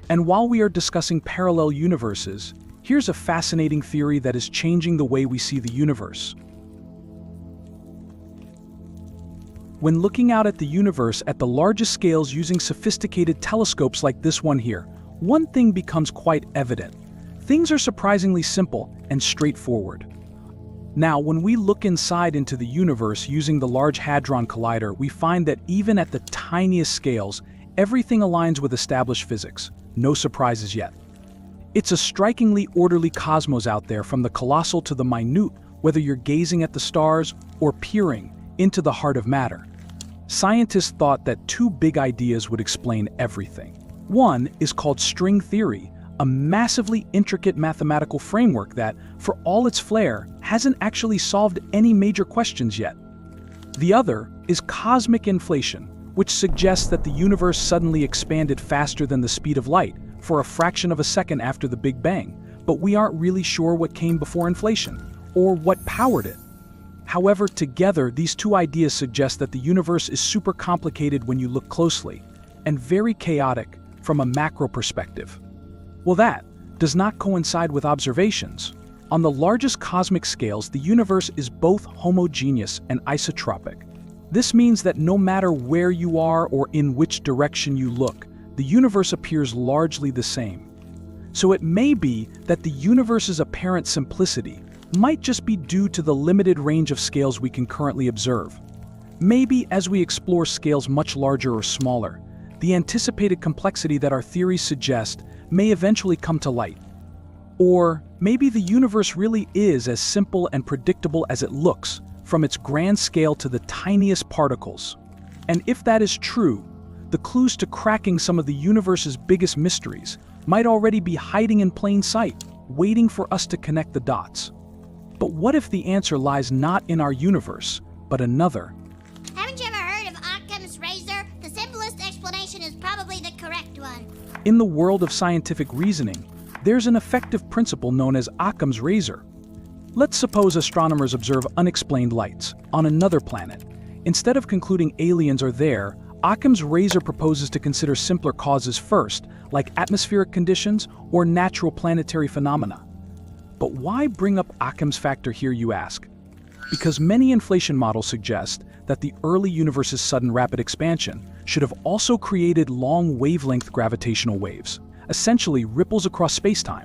And while we are discussing parallel universes, here's a fascinating theory that is changing the way we see the universe. When looking out at the universe at the largest scales using sophisticated telescopes like this one here, one thing becomes quite evident. Things are surprisingly simple and straightforward. Now, when we look inside into the universe using the Large Hadron Collider, we find that even at the tiniest scales, everything aligns with established physics. No surprises yet. It's a strikingly orderly cosmos out there, from the colossal to the minute, whether you're gazing at the stars or peering into the heart of matter. Scientists thought that two big ideas would explain everything. One is called string theory, a massively intricate mathematical framework that, for all its flair, hasn't actually solved any major questions yet. The other is cosmic inflation, which suggests that the universe suddenly expanded faster than the speed of light for a fraction of a second after the Big Bang, but we aren't really sure what came before inflation, or what powered it. However, together, these two ideas suggest that the universe is super complicated when you look closely, and very chaotic from a macro perspective. Well, that does not coincide with observations. On the largest cosmic scales, the universe is both homogeneous and isotropic. This means that no matter where you are or in which direction you look, the universe appears largely the same. So it may be that the universe's apparent simplicity might just be due to the limited range of scales we can currently observe. Maybe as we explore scales much larger or smaller, the anticipated complexity that our theories suggest may eventually come to light. Or maybe the universe really is as simple and predictable as it looks, from its grand scale to the tiniest particles. And if that is true, the clues to cracking some of the universe's biggest mysteries might already be hiding in plain sight, waiting for us to connect the dots. But what if the answer lies not in our universe, but another? Haven't you ever heard of Occam's razor? The simplest explanation is probably the correct one. In the world of scientific reasoning, there's an effective principle known as Occam's razor. Let's suppose astronomers observe unexplained lights on another planet. Instead of concluding aliens are there, Occam's razor proposes to consider simpler causes first, like atmospheric conditions or natural planetary phenomena. But why bring up Occam's factor here, you ask? Because many inflation models suggest that the early universe's sudden rapid expansion should have also created long wavelength gravitational waves, essentially ripples across spacetime.